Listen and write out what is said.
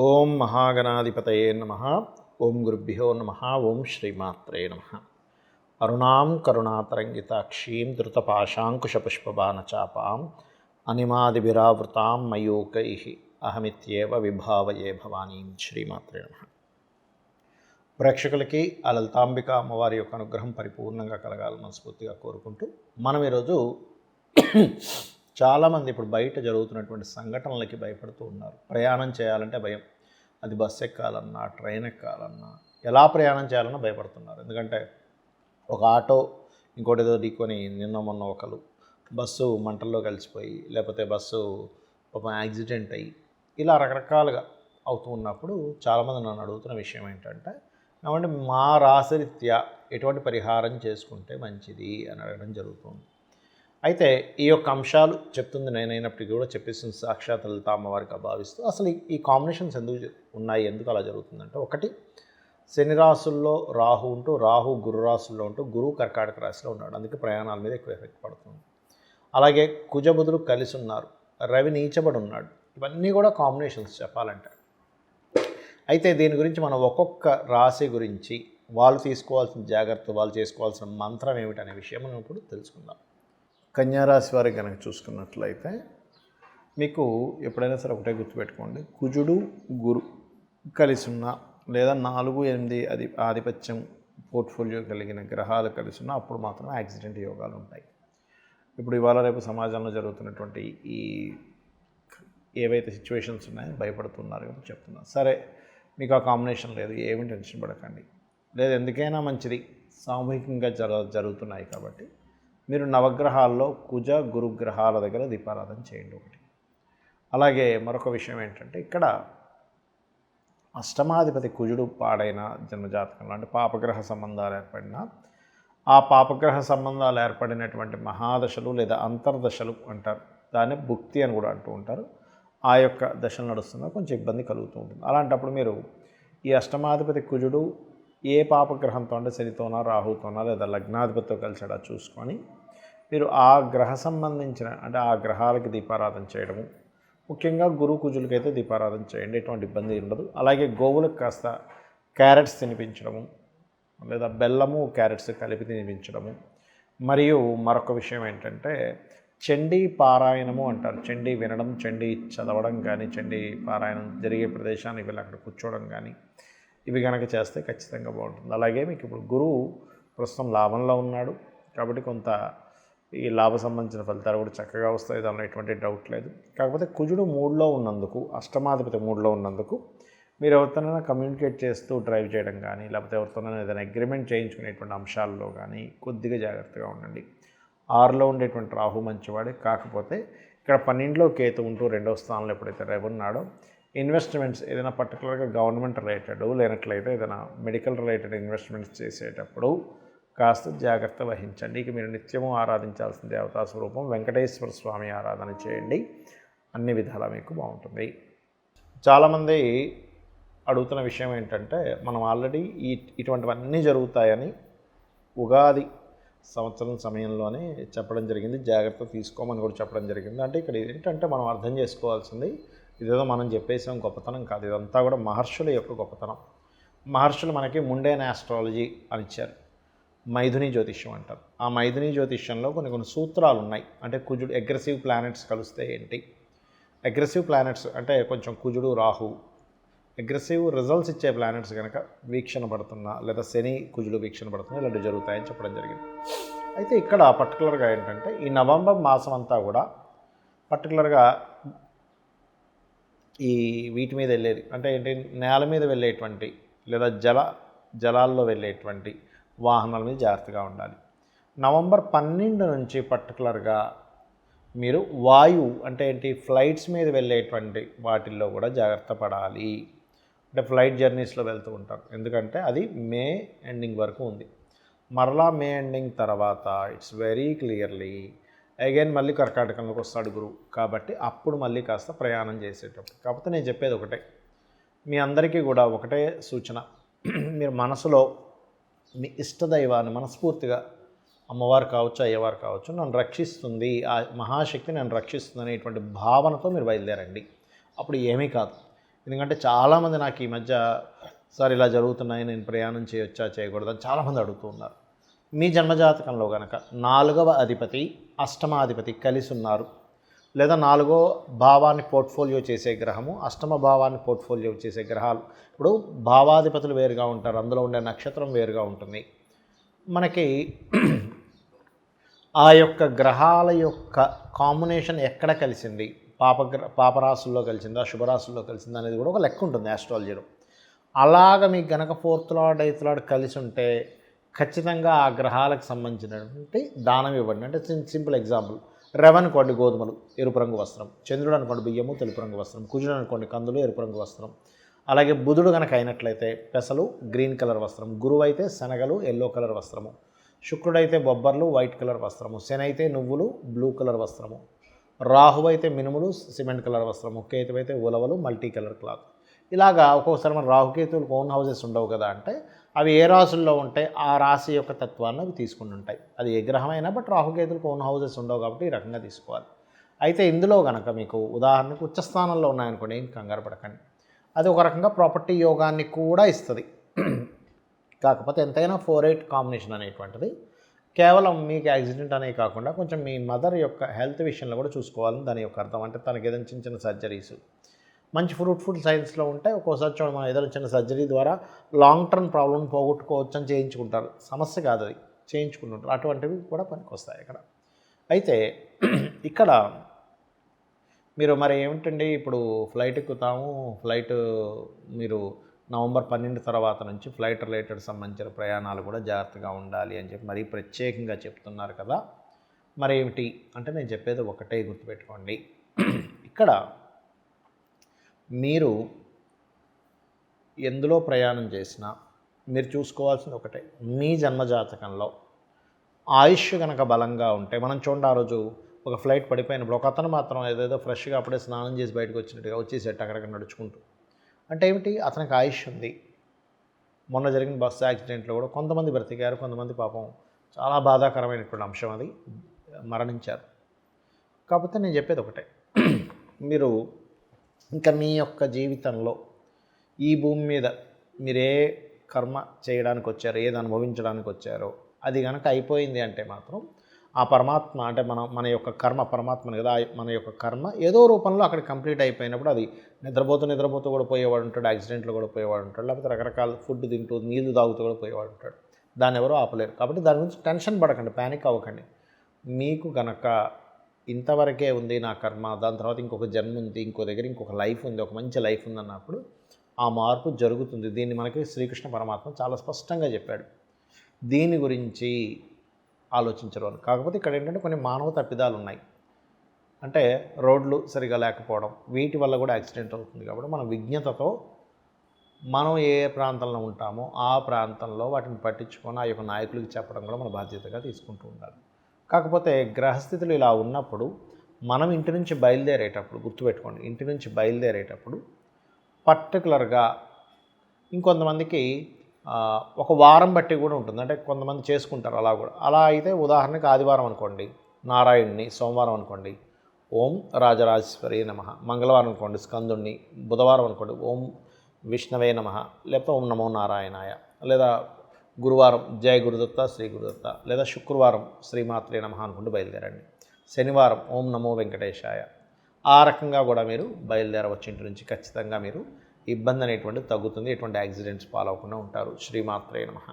ఓం మహాగణాధిపతయే నమః. ఓం గురుభ్యో నమః. ఓం శ్రీమాత్రే నమః. అరుణాం కరుణాతరంగితాక్షీం ధృతపాశాంకుశపుష్పబాణచాపాం అనిమాదిభిరావృతాం మయూకైః అహమిత్యేవ విభావయే భవానీం. శ్రీమాత్రే నమః. ప్రేక్షకులకి ఆ లలితాంబిక అమ్మవారి యొక్క అనుగ్రహం పరిపూర్ణంగా కలగాలని మనస్ఫూర్తిగా కోరుకుంటూ మనం ఈరోజు చాలామంది ఇప్పుడు బయట జరుగుతున్నటువంటి సంఘటనలకి భయపడుతూ ఉన్నారు. ప్రయాణం చేయాలంటే భయం. అది బస్సు ఎక్కాలన్నా, ట్రైన్ ఎక్కాలన్నా, ఎలా ప్రయాణం చేయాలన్నా భయపడుతున్నారు. ఎందుకంటే ఒక ఆటో ఇంకోటి ఏదో ఢీకొని నిన్న మొన్న ఒకరు బస్సు మంటల్లో కలిసిపోయి, లేకపోతే బస్సు పాపం యాక్సిడెంట్ అయ్యి, ఇలా రకరకాలుగా అవుతూ ఉన్నప్పుడు చాలామంది నన్ను అడుగుతున్న విషయం ఏంటంటే, ఏమంటే మా రాశిరీత్యా ఎటువంటి పరిహారం చేసుకుంటే మంచిది అని అడగడం జరుగుతుంది. అయితే ఈ యొక్క అంశాలు చెప్తుంది నేనైనప్పటికీ కూడా చెప్పేసిన సాక్షాత్ లలిత అమ్మవారికి భావిస్తూ అసలు ఈ కాంబినేషన్స్ ఎందుకు ఉన్నాయి, ఎందుకు అలా జరుగుతుందంటే, ఒకటి శని రాశుల్లో రాహు ఉంటూ, రాహు గురు రాశుల్లో ఉంటూ, గురువు కర్కాటక రాశిలో ఉన్నాడు. అందుకే ప్రయాణాల మీద ఎక్కువ ఎఫెక్ట్ పడుతుంది. అలాగే కుజబుధులు కలిసి ఉన్నారు, రవి నీచబడి ఉన్నాడు. ఇవన్నీ కూడా కాంబినేషన్స్ చెప్పాలంటే. అయితే దీని గురించి మనం ఒక్కొక్క రాశి గురించి వాళ్ళు తీసుకోవాల్సిన జాగ్రత్త, వాళ్ళు చేసుకోవాల్సిన మంత్రం ఏమిటనే విషయం మనం ఇప్పుడు తెలుసుకుందాం. కన్యారాశి వారికి కనుక చూసుకున్నట్లయితే మీకు ఎప్పుడైనా సరే ఒకటే గుర్తుపెట్టుకోండి, కుజుడు గురు కలిసి ఉన్న లేదా 4, 8 ఆధిపత్యం పోర్ట్ఫోలియో కలిగిన గ్రహాలు కలిసి ఉన్న అప్పుడు మాత్రమే యాక్సిడెంట్ యోగాలు ఉంటాయి. ఇప్పుడు ఇవాళ రేపు సమాజంలో జరుగుతున్నటువంటి ఈ ఏవైతే సిచ్యువేషన్స్ ఉన్నాయో భయపడుతున్నారు కాబట్టి చెప్తున్నారు. సరే, మీకు ఆ కాంబినేషన్ లేదు, ఏమీ టెన్షన్ పడకండి. లేదు, ఎందుకైనా మంచిది, సామూహికంగా జరుగుతున్నాయి కాబట్టి మీరు నవగ్రహాల్లో కుజ గురుగ్రహాల దగ్గర దీపారాధన చేయండి ఒకటి. అలాగే మరొక విషయం ఏంటంటే, ఇక్కడ అష్టమాధిపతి కుజుడు పాడైన జన్మజాతకంలో అంటే పాపగ్రహ సంబంధాలు ఏర్పడినా, ఆ పాపగ్రహ సంబంధాలు ఏర్పడినటువంటి మహాదశలు లేదా అంతర్దశలు అంటారు, దాన్ని భుక్తి అని కూడా అంటూ ఉంటారు. ఆ యొక్క దశలు నడుస్తున్నా కొంచెం ఇబ్బంది కలుగుతూ ఉంటుంది. అలాంటప్పుడు మీరు ఈ అష్టమాధిపతి కుజుడు ఏ పాపగ్రహంతో అంటే శనితోనా, రాహుతోనా లేదా లగ్నాధిపతితో కలిసాడా చూసుకొని మీరు ఆ గ్రహ సంబంధించిన అంటే ఆ గ్రహాలకి దీపారాధన చేయడము, ముఖ్యంగా గురు కుజులకైతే దీపారాధన చేయండి, ఎటువంటి ఇబ్బంది ఉండదు. అలాగే గోవులకు కాస్త క్యారెట్స్ తినిపించడము లేదా బెల్లము క్యారెట్స్ కలిపి తినిపించడము. మరియు మరొక విషయం ఏంటంటే, చండీ పారాయణము అంటారు. చండీ వినడం, చండీ చదవడం కానీ, చండీ పారాయణం జరిగే ప్రదేశానికి వెళ్ళి అక్కడ కూర్చోవడం కానీ, ఇవి కనుక చేస్తే ఖచ్చితంగా బాగుంటుంది. అలాగే మీకు ఇప్పుడు గురువు ప్రస్తుతం లాభంలో ఉన్నాడు కాబట్టి కొంత ఈ లాభ సంబంధించిన ఫలితాలు కూడా చక్కగా వస్తాయి, దానిలో ఎటువంటి డౌట్ లేదు. కాకపోతే కుజుడు 3లో ఉన్నందుకు, అష్టమాధిపతి 3లో ఉన్నందుకు మీరు ఎవరితోనైనా కమ్యూనికేట్ చేస్తూ డ్రైవ్ చేయడం కానీ, లేకపోతే ఎవరితోనైనా ఏదైనా అగ్రిమెంట్ చేయించుకునేటువంటి అంశాల్లో కానీ కొద్దిగా జాగ్రత్తగా ఉండండి. 6లో ఉండేటువంటి రాహు మంచివాడే, కాకపోతే ఇక్కడ 12లో కేతు ఉంటూ 2వ స్థానంలో ఎప్పుడైతే రవి ఉన్నాడో, ఇన్వెస్ట్మెంట్స్ ఏదైనా పర్టికులర్గా గవర్నమెంట్ రిలేటెడ్ లేనట్లయితే ఏదైనా మెడికల్ రిలేటెడ్ ఇన్వెస్ట్మెంట్స్ చేసేటప్పుడు కాస్త జాగ్రత్త వహించండి. ఇక మీరు నిత్యము ఆరాధించాల్సిన దేవతా స్వరూపం వెంకటేశ్వర స్వామి ఆరాధన చేయండి, అన్ని విధాలా మీకు బాగుంటుంది. చాలామంది అడుగుతున్న విషయం ఏంటంటే, మనం ఆల్రెడీ ఇటువంటివన్నీ జరుగుతాయని ఉగాది సంవత్సరం సమయంలోనే చెప్పడం జరిగింది, జాగ్రత్త తీసుకోమని కూడా చెప్పడం జరిగింది. అంటే ఇక్కడ ఏంటంటే మనం అర్థం చేసుకోవాల్సింది, ఇదేదో మనం చెప్పేసాం గొప్పతనం కాదు, ఇదంతా కూడా మహర్షుల యొక్క గొప్పతనం. మహర్షులు మనకి ముండేన్ ఆస్ట్రాలజీ అని ఇచ్చారు, మైథుని జ్యోతిష్యం అంటారు. ఆ మైథుని జ్యోతిష్యంలో కొన్ని సూత్రాలు ఉన్నాయి. అంటే కుజుడు అగ్రెసివ్ ప్లానెట్స్ కలిస్తే ఏంటి, అగ్రెసివ్ ప్లానెట్స్ అంటే కొంచెం కుజుడు రాహు అగ్రెసివ్ రిజల్ట్స్ ఇచ్చే ప్లానెట్స్ కనుక వీక్షణ పడుతున్నా, లేదా శని కుజుడు వీక్షణ పడుతున్నా ఇలాంటివి జరుగుతాయని చెప్పడం జరిగింది. అయితే ఇక్కడ పర్టికులర్గా ఏంటంటే, ఈ నవంబర్ మాసం అంతా కూడా పర్టికులర్గా ఈ వీటి మీద వెళ్ళేది అంటే ఏంటి, నేల మీద వెళ్ళేటువంటి లేదా జలాల్లో వెళ్ళేటువంటి వాహనాల మీద జాగ్రత్తగా ఉండాలి. నవంబర్ 12 నుంచి పర్టికులర్గా మీరు వాయువు అంటే ఏంటి, ఫ్లైట్స్ మీద వెళ్ళేటువంటి వాటిల్లో కూడా జాగ్రత్త పడాలి. అంటే ఫ్లైట్ జర్నీస్లో వెళ్తూ ఉంటారు, ఎందుకంటే అది మే ఎండింగ్ వరకు ఉంది. మరలా మే ఎండింగ్ తర్వాత ఇట్స్ వెరీ క్లియర్లీ అగైన్ మళ్ళీ కర్కాటకంలోకి వస్తాడు గురువు, కాబట్టి అప్పుడు మళ్ళీ కాస్త ప్రయాణం చేసేటప్పుడు. కాకపోతే నేను చెప్పేది ఒకటే, మీ అందరికీ కూడా ఒకటే సూచన, మీరు మనసులో మీ ఇష్టదైవాన్ని మనస్ఫూర్తిగా, అమ్మవారు కావచ్చు, అయ్యవారు కావచ్చు, నన్ను రక్షిస్తుంది, ఆ మహాశక్తి నన్ను రక్షిస్తుంది అనేటువంటి భావనతో మీరు బయలుదేరండి. అప్పుడు ఏమీ కాదు. ఎందుకంటే చాలామంది నాకు ఈ మధ్య సార్ ఇలా జరుగుతున్నాయి, నేను ప్రయాణం చేయొచ్చా చేయకూడదు అని చాలామంది అడుగుతూ ఉన్నారు. మీ జన్మజాతకంలో కనుక 4వ అధిపతి అష్టమాధిపతి కలిసి ఉన్నారు, లేదా 4వ భావాన్ని పోర్ట్ఫోలియో చేసే గ్రహము, అష్టమ భావాన్ని పోర్ట్ఫోలియో చేసే గ్రహాలు, ఇప్పుడు భావాధిపతులు వేరుగా ఉంటారు, అందులో ఉండే నక్షత్రం వేరుగా ఉంటుంది. మనకి ఆ యొక్క గ్రహాల యొక్క కాంబినేషన్ ఎక్కడ కలిసింది, పాపరాశుల్లో కలిసిందా శుభరాశుల్లో కలిసిందా అనేది కూడా ఒక లెక్క ఉంటుంది ఆస్ట్రాలజీలో. అలాగ మీకు గనక 4th లార్డ్ 8th లార్డ్ కలిసి ఉంటే ఖచ్చితంగా ఆ గ్రహాలకు సంబంధించినటువంటి దానం ఇవ్వండి. అంటే సింపుల్ ఎగ్జాంపుల్, రవి అనుకోండి గోధుమలు ఎరుపు రంగు వస్త్రం, చంద్రుడు అనుకోండి బియ్యము తెలుపు రంగు వస్త్రం, కుజుడు అనుకోండి కందులు ఎరుపు రంగు వస్త్రం, అలాగే బుధుడు కనుక అయినట్లయితే పెసలు గ్రీన్ కలర్ వస్త్రం, గురువు అయితే శనగలు ఎల్లో కలర్ వస్త్రము, శుక్రుడైతే బొబ్బర్లు వైట్ కలర్ వస్త్రము, శని అయితే నువ్వులు బ్లూ కలర్ వస్త్రము, రాహు అయితే మినుములు సిమెంట్ కలర్ వస్త్రము, కేతు అయితే ఉలవలు మల్టీ కలర్ క్లాత్. ఇలాగా ఒక్కొక్కసారి మన రాహుకేతువులకు ఓన్ హౌసెస్ ఉండవు కదా, అంటే అవి ఏ రాశుల్లో ఉంటే ఆ రాశి యొక్క తత్వాన్ని అవి తీసుకుని ఉంటాయి. అది ఏ గ్రహమైనా బట్ రాహుకేతువులకు ఓన్ హౌసెస్ ఉండవు కాబట్టి ఈ రకంగా తీసుకోవాలి. అయితే ఇందులో కనుక మీకు ఉదాహరణకు ఉచ్చస్థానంలో ఉన్నాయనుకోండి, ఏం కంగారు పడకండి, అది ఒక రకంగా ప్రాపర్టీ యోగాన్ని కూడా ఇస్తుంది. కాకపోతే ఎంతైనా 4-8 కాంబినేషన్ అనేటువంటిది కేవలం మీకు యాక్సిడెంట్ అనే కాకుండా కొంచెం మీ మదర్ యొక్క హెల్త్ విషయంలో కూడా చూసుకోవాలని దాని యొక్క అర్థం. అంటే తనకి ఏదైనా చిన్న చిన్న సర్జరీస్ మంచి ఫ్రూట్ఫుల్ సైన్స్లో ఉంటే ఒక్కోసారి చూడండి, మనం ఏదైనా చిన్న సర్జరీ ద్వారా లాంగ్ టర్మ్ ప్రాబ్లం పోగొట్టుకోవచ్చు అని చేయించుకుంటారు, సమస్య కాదు అది, చేయించుకుంటుంటారు, అటువంటివి కూడా పనికొస్తాయి ఇక్కడ. అయితే ఇక్కడ మీరు మరి ఏమిటండి ఇప్పుడు ఫ్లైట్ ఎక్కుతాము, ఫ్లైట్ మీరు నవంబర్ 12 తర్వాత నుంచి ఫ్లైట్ రిలేటెడ్ సంబంధించిన ప్రయాణాలు కూడా జాగ్రత్తగా ఉండాలి అని చెప్పి మరీ ప్రత్యేకంగా చెప్తున్నారు కదా. మరి ఏమిటి అంటే నేను చెప్పేది ఒకటే గుర్తుపెట్టుకోండి, ఇక్కడ మీరు ఎందులో ప్రయాణం చేసినా మీరు చూసుకోవాల్సింది ఒకటే, మీ జన్మజాతకంలో ఆయుష్ కనుక బలంగా ఉంటే, మనం చూడండి ఆ రోజు ఒక ఫ్లైట్ పడిపోయినప్పుడు ఒక అతను మాత్రం ఏదేదో ఫ్రెష్గా అప్పుడే స్నానం చేసి బయటకు వచ్చినట్టుగా వచ్చేసేట అక్కడికి నడుచుకుంటూ, అంటే ఏమిటి, అతనికి ఆయుష్ ఉంది. మొన్న జరిగిన బస్సు యాక్సిడెంట్లో కూడా కొంతమంది బ్రతికారు, కొంతమంది పాపం చాలా బాధాకరమైనటువంటి అంశం, అది మరణించారు. కాకపోతే నేను చెప్పేది ఒకటే, మీరు ఇంకా మీ యొక్క జీవితంలో ఈ భూమి మీద మీరు ఏ కర్మ చేయడానికి వచ్చారో, ఏది అనుభవించడానికి వచ్చారో అది కనుక అయిపోయింది అంటే మాత్రం ఆ పరమాత్మ, అంటే మన యొక్క కర్మ పరమాత్మని కదా, మన యొక్క కర్మ ఏదో రూపంలో అక్కడ కంప్లీట్ అయిపోయినప్పుడు అది నిద్రపోతూ కూడా పోయేవాడు ఉంటాడు, యాక్సిడెంట్లో కూడా పోయేవాడు ఉంటాడు, లేకపోతే రకరకాల ఫుడ్ తింటూ నీళ్లు తాగుతూ కూడా పోయేవాడు ఉంటాడు. దాన్ని ఎవరో ఆపలేరు. కాబట్టి దాని గురించి టెన్షన్ పడకండి, ప్యానిక్ అవ్వకండి. మీకు కనుక ఇంతవరకే ఉంది నా కర్మ, దాని తర్వాత ఇంకొక జన్మ ఉంది, ఇంకో దగ్గర ఇంకొక లైఫ్ ఉంది, ఒక మంచి లైఫ్ ఉందన్నప్పుడు ఆ మార్పు జరుగుతుంది. దీన్ని మనకి శ్రీకృష్ణ పరమాత్మ చాలా స్పష్టంగా చెప్పాడు. దీని గురించి ఆలోచించరు అని. కాకపోతే ఇక్కడ ఏంటంటే కొన్ని మానవ తప్పిదాలు ఉన్నాయి. అంటే రోడ్లు సరిగా లేకపోవడం, వీటి వల్ల కూడా యాక్సిడెంట్ అవుతుంది. కాబట్టి మన విజ్ఞతతో మనం ఏ ప్రాంతంలో ఉంటామో ఆ ప్రాంతంలో వాటిని పట్టించుకొని ఆ యొక్క నాయకులకు చెప్పడం కూడా మన బాధ్యతగా తీసుకుంటూ ఉండాలి. కాకపోతే గ్రహస్థితులు ఇలా ఉన్నప్పుడు మనం ఇంటి నుంచి బయలుదేరేటప్పుడు గుర్తుపెట్టుకోండి, ఇంటి నుంచి బయలుదేరేటప్పుడు పర్టికులర్గా ఇంకొంతమందికి ఒక వారం బట్టి కూడా ఉంటుంది. అంటే కొంతమంది చేసుకుంటారు అలా కూడా. అలా అయితే ఉదాహరణకి ఆదివారం అనుకోండి నారాయణుని, సోమవారం అనుకోండి ఓం రాజరాజేశ్వరి నమః, మంగళవారం అనుకోండి స్కందుణ్ణి, బుధవారం అనుకోండి ఓం విష్ణవే నమః, లేకపోతే ఓం నమో నారాయణాయ, లేదా గురువారం జయ గురుదత్త శ్రీ గురుదత్త, లేదా శుక్రవారం శ్రీమాత్రే నమః అనుకుంటూ బయలుదేరండి. శనివారం ఓం నమో వెంకటేశాయ. ఆ రకంగా కూడా మీరు బయలుదేరవచ్చు ఇంటి నుంచి. ఖచ్చితంగా మీరు ఇబ్బంది అనేటువంటిది తగ్గుతుంది, ఎటువంటి యాక్సిడెంట్స్ పాలవకుండా ఉంటారు. శ్రీమాత్రే నమః.